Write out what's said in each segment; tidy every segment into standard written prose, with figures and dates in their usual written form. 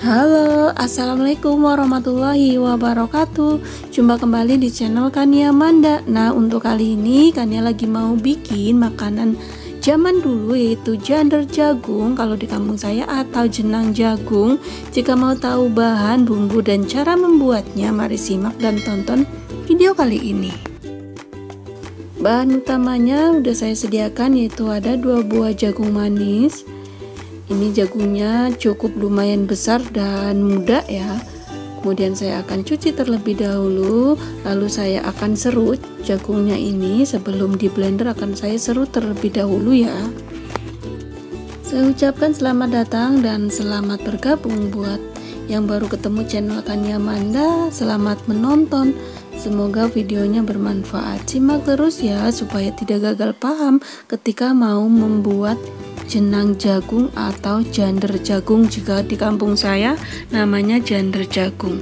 Halo, assalamualaikum warahmatullahi wabarakatuh. Jumpa kembali di channel Kania Manda. Nah, untuk kali ini Kania lagi mau bikin makanan zaman dulu, yaitu jander jagung kalau di kampung saya, atau jenang jagung. Jika mau tahu bahan, bumbu, dan cara membuatnya, mari simak dan tonton video kali ini. Bahan utamanya udah saya sediakan, yaitu ada 2 buah jagung manis. Ini jagungnya cukup lumayan besar dan muda ya. Kemudian saya akan cuci terlebih dahulu, lalu saya akan serut jagungnya ini. Sebelum di blender akan saya serut terlebih dahulu ya. Saya ucapkan selamat datang dan selamat bergabung buat yang baru ketemu channel Kania Manda. Selamat menonton. Semoga videonya bermanfaat. Simak terus ya supaya tidak gagal paham ketika mau membuat jenang jagung atau jander jagung. Jika di kampung saya namanya jander jagung.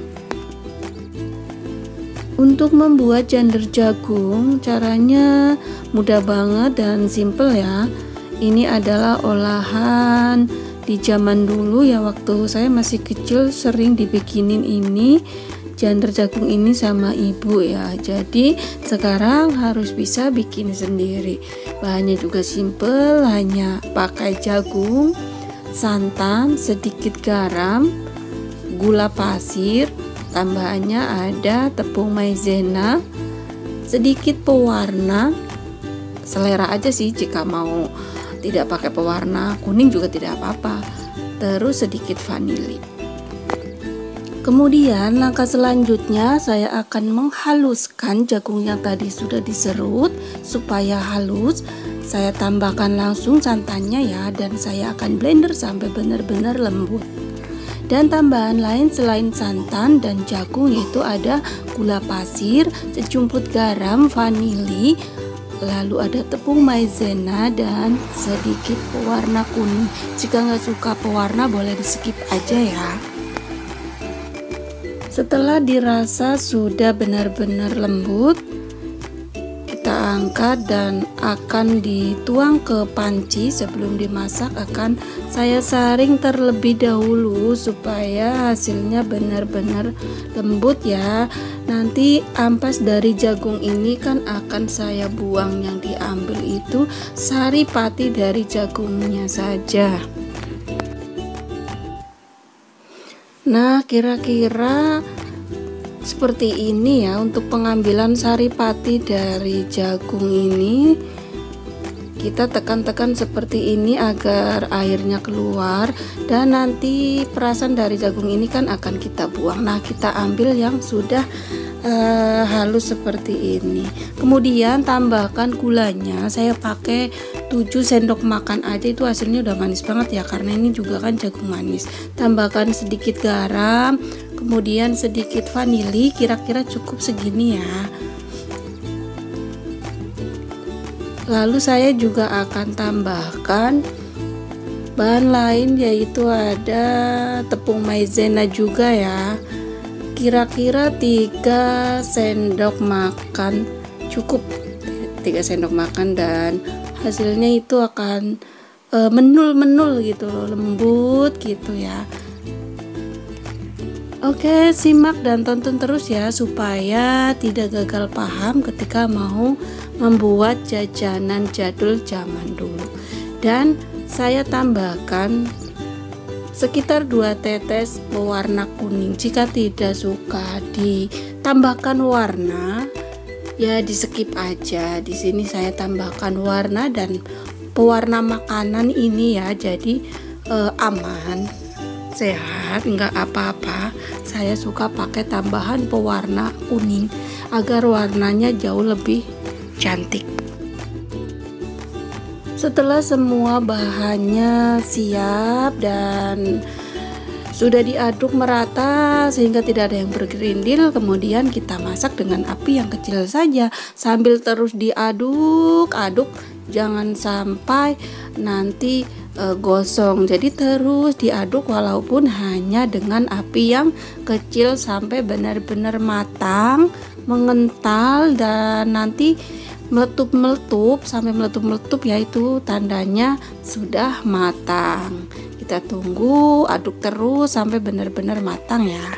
Untuk membuat jander jagung caranya mudah banget dan simple ya. Ini adalah olahan di zaman dulu ya, waktu saya masih kecil sering dibikinin ini jander jagung ini sama ibu ya. Jadi sekarang harus bisa bikin sendiri. Bahannya juga simple, hanya pakai jagung, santan, sedikit garam, gula pasir, tambahannya ada tepung maizena, sedikit pewarna, selera aja sih, jika mau tidak pakai pewarna kuning juga tidak apa-apa. Terus sedikit vanili. Kemudian langkah selanjutnya saya akan menghaluskan jagung yang tadi sudah diserut supaya halus. Saya tambahkan langsung santannya ya, dan saya akan blender sampai benar-benar lembut. Dan tambahan lain selain santan dan jagung yaitu ada gula pasir, sejumput garam, vanili, lalu ada tepung maizena dan sedikit pewarna kuning. Jika nggak suka pewarna boleh di skip aja ya. Setelah dirasa sudah benar-benar lembut, kita angkat dan akan dituang ke panci. Sebelum dimasak akan saya saring terlebih dahulu supaya hasilnya benar-benar lembut ya. Nanti ampas dari jagung ini kan akan saya buang, yang diambil itu sari pati dari jagungnya saja. Nah, kira-kira seperti ini ya untuk pengambilan sari pati dari jagung ini. Kita tekan-tekan seperti ini agar airnya keluar, dan nanti perasan dari jagung ini kan akan kita buang. Nah, kita ambil yang sudah halus seperti ini. Kemudian tambahkan gulanya. Saya pakai 7 sendok makan aja, itu hasilnya udah manis banget ya, karena ini juga kan jagung manis. Tambahkan sedikit garam, kemudian sedikit vanili, kira-kira cukup segini ya. Lalu saya juga akan tambahkan bahan lain, yaitu ada tepung maizena juga ya. Kira-kira 3 sendok makan cukup, 3 sendok makan, dan hasilnya itu akan menul-menul gitu loh, lembut gitu ya. Oke, simak dan tonton terus ya supaya tidak gagal paham ketika mau membuat jajanan jadul zaman dulu. Dan saya tambahkan sekitar 2 tetes pewarna kuning. Jika tidak suka ditambahkan warna ya di skip aja. Di sini saya tambahkan warna dan pewarna makanan ini ya, jadi aman, sehat, nggak apa-apa. Saya suka pakai tambahan pewarna kuning agar warnanya jauh lebih cantik. Setelah semua bahannya siap dan sudah diaduk merata sehingga tidak ada yang bergerindil, kemudian kita masak dengan api yang kecil saja sambil terus diaduk-aduk, jangan sampai nanti gosong. Jadi terus diaduk walaupun hanya dengan api yang kecil sampai benar-benar matang, mengental, dan nanti meletup-meletup. Sampai meletup-meletup yaitu tandanya sudah matang. Kita tunggu, aduk terus sampai benar-benar matang ya.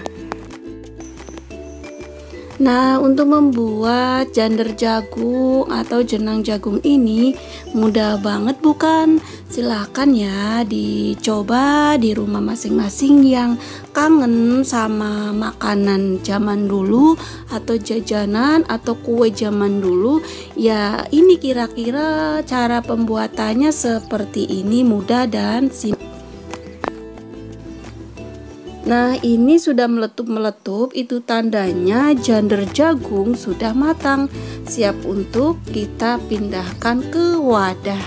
Nah, untuk membuat jander jagung atau jenang jagung ini mudah banget bukan? Silahkan ya dicoba di rumah masing-masing yang kangen sama makanan zaman dulu atau jajanan atau kue zaman dulu. Ya, ini kira-kira cara pembuatannya seperti ini, mudah dan simpel. Nah, ini sudah meletup-meletup, itu tandanya jander jagung sudah matang, siap untuk kita pindahkan ke wadah.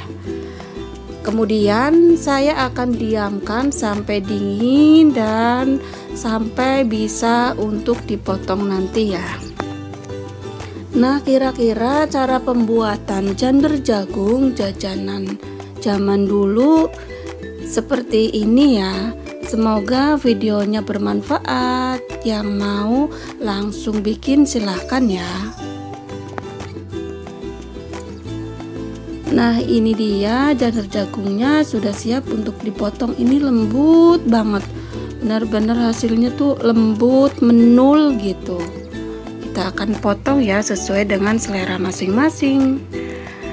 Kemudian saya akan diamkan sampai dingin dan sampai bisa untuk dipotong nanti ya. Nah, kira-kira cara pembuatan jander jagung jajanan zaman dulu seperti ini ya. Semoga videonya bermanfaat. Yang mau langsung bikin silahkan ya. Nah, ini dia jander jagungnya sudah siap untuk dipotong. Ini lembut banget, benar-benar hasilnya tuh lembut menul gitu. Kita akan potong ya sesuai dengan selera masing-masing.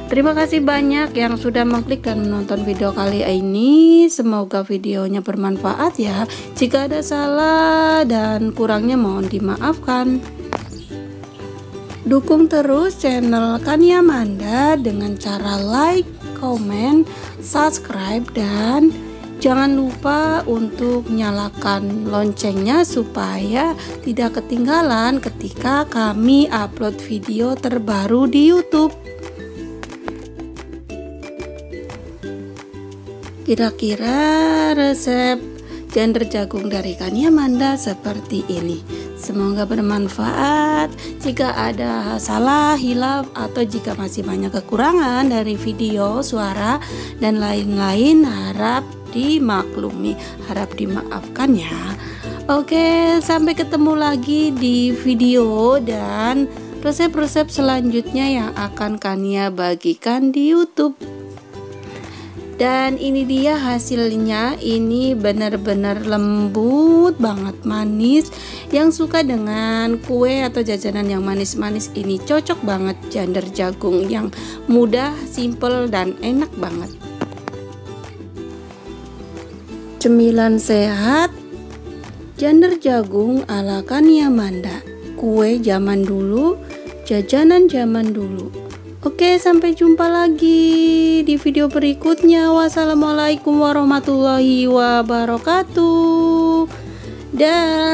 Terima kasih banyak yang sudah mengklik dan menonton video kali ini. Semoga videonya bermanfaat ya. Jika ada salah dan kurangnya mohon dimaafkan. Dukung terus channel Kania Manda dengan cara like, komen, subscribe, dan jangan lupa untuk nyalakan loncengnya supaya tidak ketinggalan ketika kami upload video terbaru di YouTube. Kira-kira resep jander jagung dari Kania Manda seperti ini. Semoga bermanfaat. Jika ada salah, hilaf, atau jika masih banyak kekurangan dari video, suara, dan lain-lain, harap dimaklumi, harap dimaafkan ya. Oke, sampai ketemu lagi di video dan resep-resep selanjutnya yang akan Kania bagikan di YouTube. Dan ini dia hasilnya, ini benar-benar lembut banget, manis. Yang suka dengan kue atau jajanan yang manis-manis ini cocok banget jander jagung yang mudah, simple, dan enak banget. Cemilan sehat jander jagung ala Kania Manda, kue zaman dulu, jajanan zaman dulu. Oke, sampai jumpa lagi di video berikutnya. Wassalamualaikum warahmatullahi wabarakatuh. Dah.